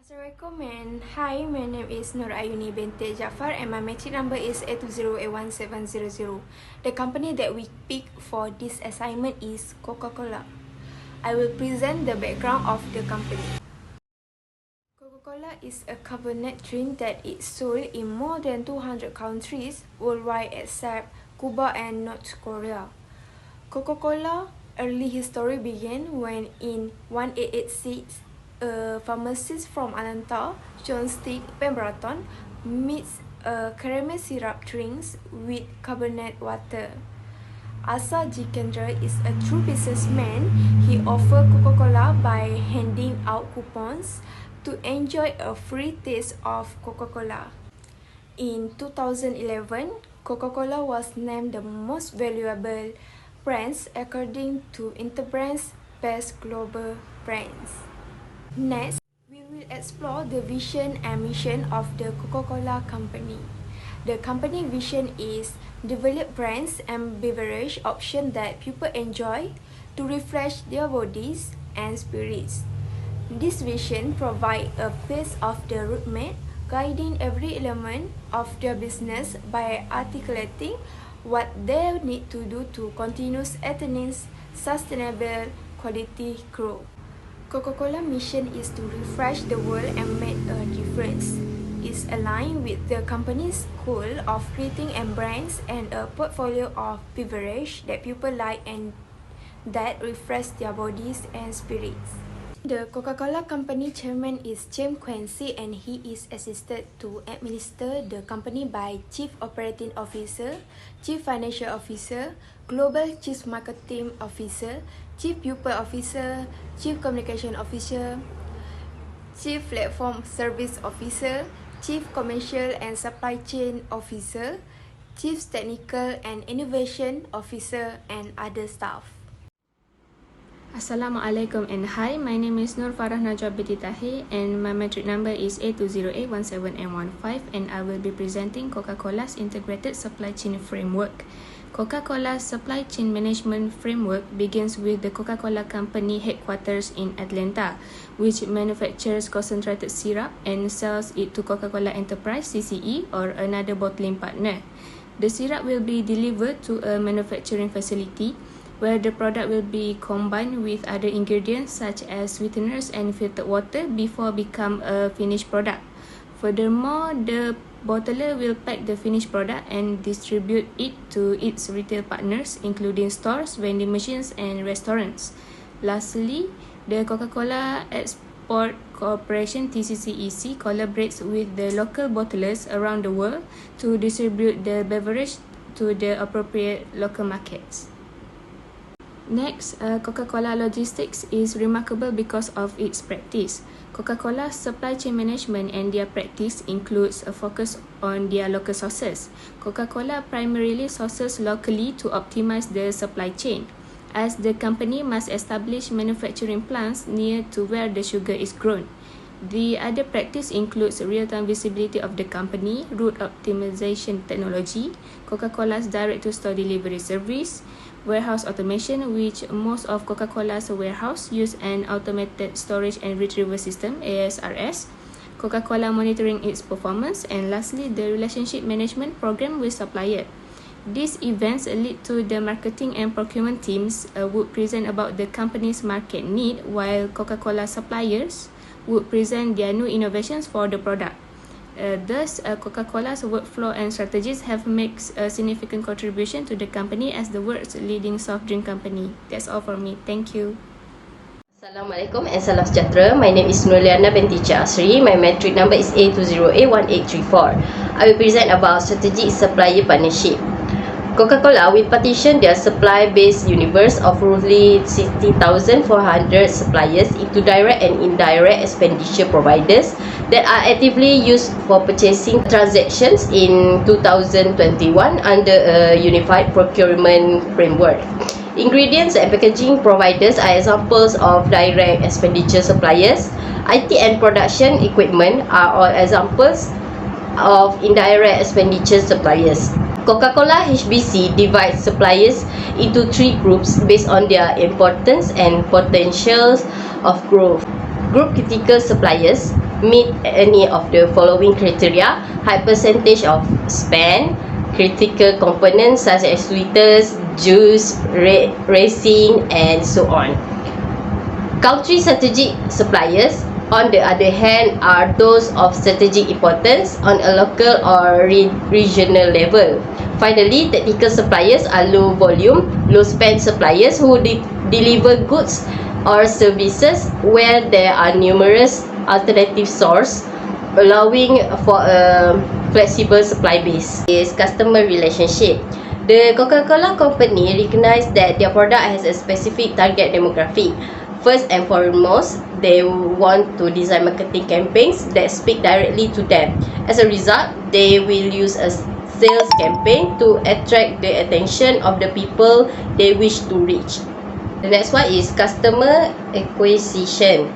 Assalamualaikum and hi, my name is AYUNI binti JAAFAR and my matric number is A20A1700. The company that we picked for this assignment is Coca-Cola. I will present the background of the company. Coca-Cola is a carbonated drink that is sold in more than 200 countries worldwide except Cuba and North Korea. Coca-Cola early history began when in 1886, a pharmacist from Atlanta, John Stick Pemberton, mixed caramel syrup drinks with carbonated water. Asa Jikendra is a true businessman. He offered Coca-Cola by handing out coupons to enjoy a free taste of Coca-Cola. In 2011, Coca-Cola was named the most valuable brands according to Interbrand's Best Global Brands. Next, we will explore the vision and mission of the Coca-Cola Company. The company vision is develop brands and beverage options that people enjoy to refresh their bodies and spirits. This vision provides a piece of the roadmap guiding every element of their business by articulating what they need to do to continue attaining sustainable quality growth. Coca-Cola mission is to refresh the world and make a difference. It's aligned with the company's goal of creating a brands and a portfolio of beverage that people like and that refresh their bodies and spirits. The Coca-Cola Company chairman is James Quincy and he is assisted to administer the company by Chief Operating Officer, Chief Financial Officer, Global Chief Marketing Officer, Chief People Officer, Chief Communication Officer, Chief Platform Service Officer, Chief Commercial and Supply Chain Officer, Chief Technical and Innovation Officer, and other staff. Assalamualaikum and hi, my name is FARAH binti TAHIR and my matric number is A20A17M15 and I will be presenting Coca-Cola's Integrated Supply Chain Framework. Coca-Cola's Supply Chain Management Framework begins with the Coca-Cola Company headquarters in Atlanta, which manufactures concentrated syrup and sells it to Coca-Cola Enterprise (CCE) or another bottling partner. The syrup will be delivered to a manufacturing facility where the product will be combined with other ingredients such as sweeteners and filtered water before become a finished product. Furthermore, the bottler will pack the finished product and distribute it to its retail partners, including stores, vending machines, and restaurants. Lastly, the Coca-Cola Export Corporation (TCCEC) collaborates with the local bottlers around the world to distribute the beverage to the appropriate local markets. Next, Coca-Cola Logistics is remarkable because of its practice. Coca-Cola's supply chain management and their practice includes a focus on their local sources. Coca-Cola primarily sources locally to optimize the supply chain, as the company must establish manufacturing plants near to where the sugar is grown. The other practice includes real-time visibility of the company, route optimization technology, Coca-Cola's direct-to-store delivery service, warehouse automation, which most of Coca-Cola's warehouse use an automated storage and retrieval system (ASRS), Coca-Cola monitoring its performance, and lastly, the relationship management program with supplier. These events lead to the marketing and procurement teams would present about the company's market need, while Coca-Cola suppliers would present their new innovations for the product. Thus, Coca-Cola's workflow and strategies have made a significant contribution to the company as the world's leading soft drink company. That's all for me. Thank you. Assalamualaikum and salam sejahtera. My name is NURLIYANA binti ASSRI. My matric number is A20A1834. I will present about strategic supplier partnership. Coca-Cola will partition their supply-based universe of roughly 60,400 suppliers into direct and indirect expenditure providers that are actively used for purchasing transactions in 2021 under a unified procurement framework. Ingredients and packaging providers are examples of direct expenditure suppliers. IT and production equipment are all examples of indirect expenditure suppliers. Coca-Cola HBC divides suppliers into three groups based on their importance and potentials of growth. Group critical suppliers, meet any of the following criteria: high percentage of spend, critical components such as sweeteners, juice, resin, and so on. Country strategic suppliers, on the other hand, are those of strategic importance on a local or regional level. Finally, technical suppliers are low volume, low spend suppliers who deliver goods or services where there are numerous alternative sources, allowing for a flexible supply base. Is customer relationship. The Coca-Cola company recognizes that their product has a specific target demographic. First and foremost, they want to design marketing campaigns that speak directly to them. As a result, they will use a sales campaign to attract the attention of the people they wish to reach. The next one is customer acquisition.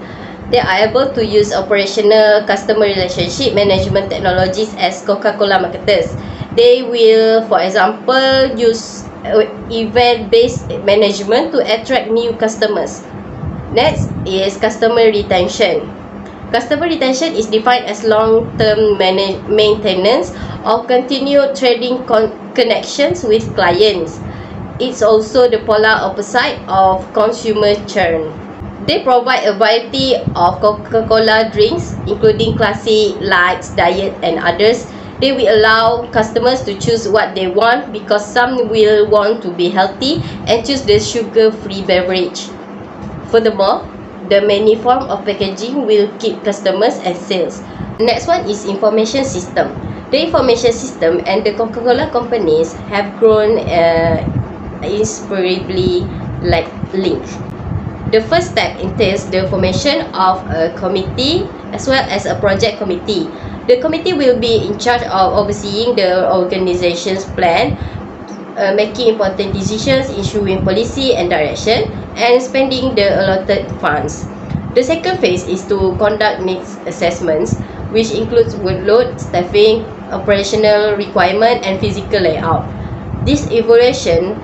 They are able to use operational customer relationship management technologies as Coca-Cola marketers. They will, for example, use event-based management to attract new customers. Next is customer retention. Customer retention is defined as long-term maintenance of continued trading connections with clients. It's also the polar opposite of consumer churn. They provide a variety of Coca-Cola drinks, including classic, lights, diet, and others. They will allow customers to choose what they want because some will want to be healthy and choose the sugar-free beverage. Furthermore, the many form of packaging will keep customers and sales. The next one is information system. The information system and the Coca-Cola companies have grown inseparably like linked. The first step entails the formation of a committee as well as a project committee. The committee will be in charge of overseeing the organization's plan, making important decisions, issuing policy and direction, and spending the allotted funds. The second phase is to conduct needs assessments, which includes workload, staffing, operational requirement, and physical layout. This evaluation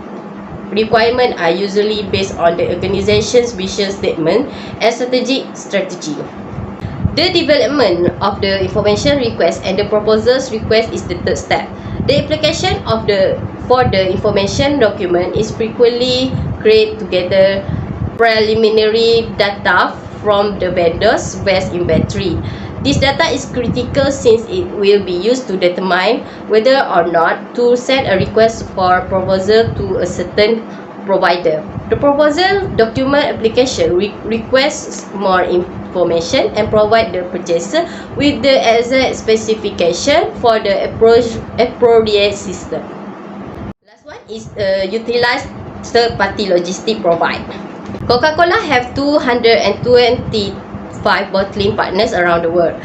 requirements are usually based on the organization's vision statement and strategy. The development of the information request and the proposals request is the third step. The application for the information document is frequently create together preliminary data from the vendor's waste inventory. This data is critical since it will be used to determine whether or not to send a request for proposal to a certain provider. The proposal document application requests more information and provide the purchaser with the exact specification for the appropriate system. Last one is utilize third-party logistic provide. Coca-Cola have 225 bottling partners around the world.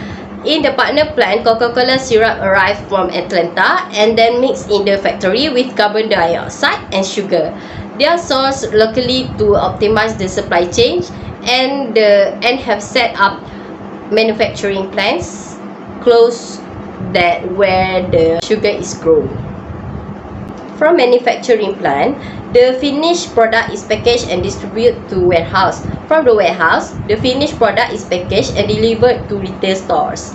In the partner plant, Coca-Cola syrup arrives from Atlanta and then mixed in the factory with carbon dioxide and sugar. They are sourced locally to optimize the supply chain and have set up manufacturing plants close that where the sugar is grown. From manufacturing plant, the finished product is packaged and distributed to warehouse. From the warehouse, the finished product is packaged and delivered to retail stores.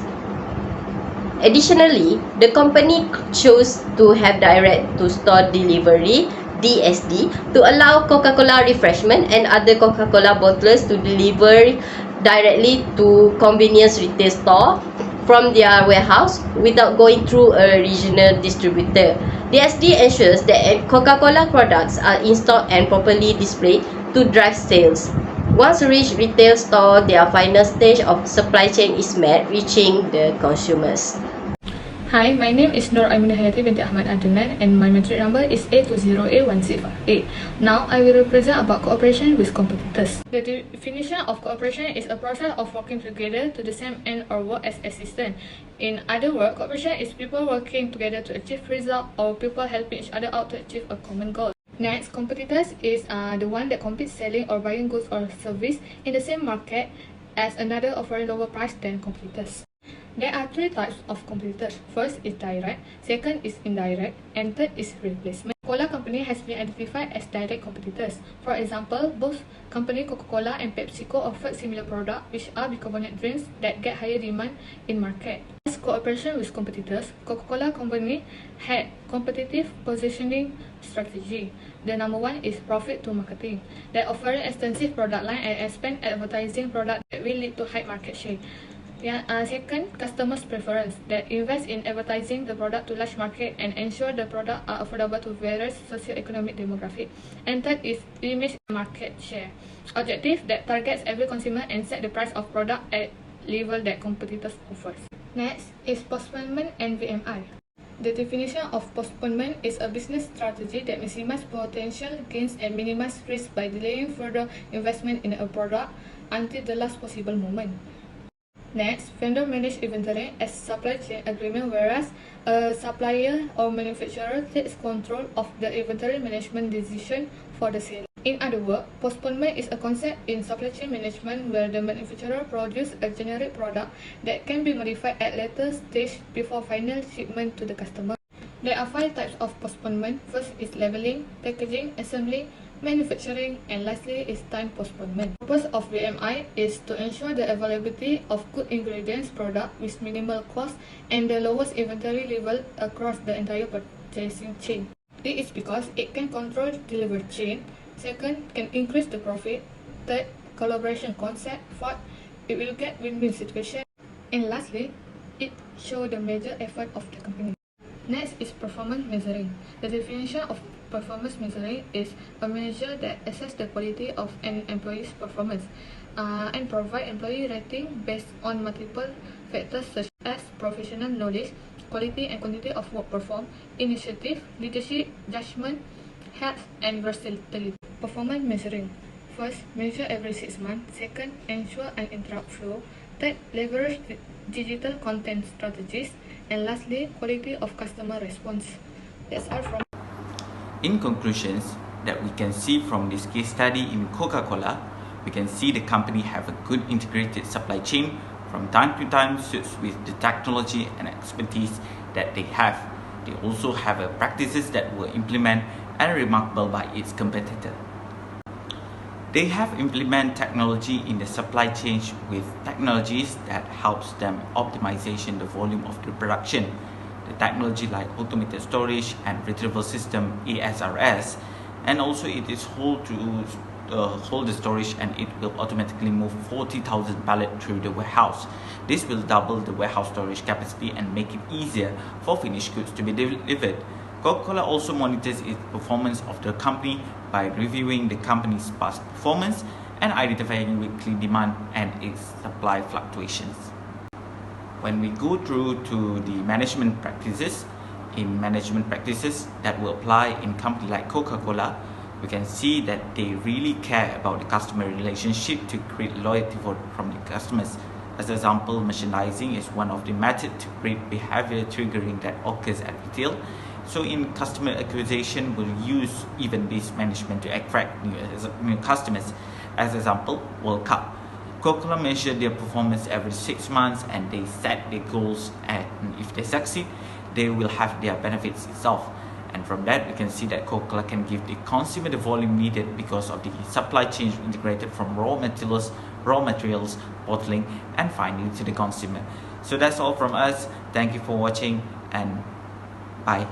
Additionally, the company chose to have direct-to-store delivery (DSD) to allow Coca-Cola refreshment and other Coca-Cola bottlers to deliver directly to convenience retail store from their warehouse without going through a regional distributor. DSD ensures that Coca-Cola products are in stock and properly displayed to drive sales. Once reach retail store, their final stage of supply chain is met, reaching the consumers. Hi, my name is NURLIYANA HAYATI binti AHMAD ADENAN and my matric number is A20A168. Now I will represent about cooperation with competitors. The definition of cooperation is a process of working together to the same end or work as assistant. In other words, cooperation is people working together to achieve result or people helping each other out to achieve a common goal. Next, competitors is the one that competes selling or buying goods or service in the same market as another offering lower price than competitors. There are three types of competitors. First is direct, second is indirect, and third is replacement. Cola company company has been identified as direct competitors. For example, both company Coca-Cola and PepsiCo offered similar products, which are bicarbonate drinks that get higher demand in market. As cooperation with competitors, Coca-Cola company had competitive positioning strategy. The number one is profit to marketing. They offer extensive product line and expand advertising product that will lead to high market share. Second, customers' preference. They invest in advertising the product to large market and ensure the product are affordable to various socio-economic demographic. And third is image and market share. Objective that targets every consumer and set the price of product at level that competitors offers. Next is postponement and VMI. The definition of postponement is a business strategy that maximizes potential gains and minimizes risk by delaying further investment in a product until the last possible moment. Next, vendor managed inventory as supply chain agreement, whereas a supplier or manufacturer takes control of the inventory management decision for the sale. In other words, postponement is a concept in supply chain management where the manufacturer produces a generic product that can be modified at later stage before final shipment to the customer. There are 5 types of postponement. First is labeling, packaging, assembly, manufacturing, and lastly is time postponement. The purpose of VMI is to ensure the availability of good ingredients product with minimal cost and the lowest inventory level across the entire purchasing chain. This is because it can control delivery chain. Second, can increase the profit. Third, collaboration concept. Fourth, it will get win-win situation. And lastly, it shows the major effort of the company. Next is performance measuring. The definition of performance measuring is a measure that assesses the quality of an employee's performance and provide employee rating based on multiple factors such as professional knowledge, quality and quantity of work performed, initiative, leadership, judgment, health, and versatility. Performance measuring. First, measure every 6 months. Second, ensure uninterrupted flow. Third, leverage digital content strategies. And lastly, quality of customer response. That's all from. In conclusions, that we can see from this case study in Coca-Cola, we can see the company have a good integrated supply chain from time to time suits with the technology and expertise that they have. They also have practices that were implemented and remarkable by its competitor. They have implemented technology in the supply chain with technologies that helps them optimization the volume of the production. The technology like automated storage and retrieval system ASSRI, and also it is hold the storage and it will automatically move 40,000 pallets through the warehouse. This will double the warehouse storage capacity and make it easier for finished goods to be delivered. Coca-Cola also monitors its performance of the company by reviewing the company's past performance and identifying weekly demand and its supply fluctuations. When we go through to the management practices, that will apply in company like Coca-Cola, we can see that they really care about the customer relationship to create loyalty from the customers. As an example, merchandising is one of the methods to create behavior triggering that occurs at retail. So in customer acquisition, we'll use even this management to attract new customers. As an example, World Cup. Coca-Cola measure their performance every 6 months and they set their goals, and if they succeed, they will have their benefits itself. And from that, we can see that Coca-Cola can give the consumer the volume needed because of the supply chain integrated from raw materials, bottling, and finally to the consumer. So that's all from us. Thank you for watching and bye.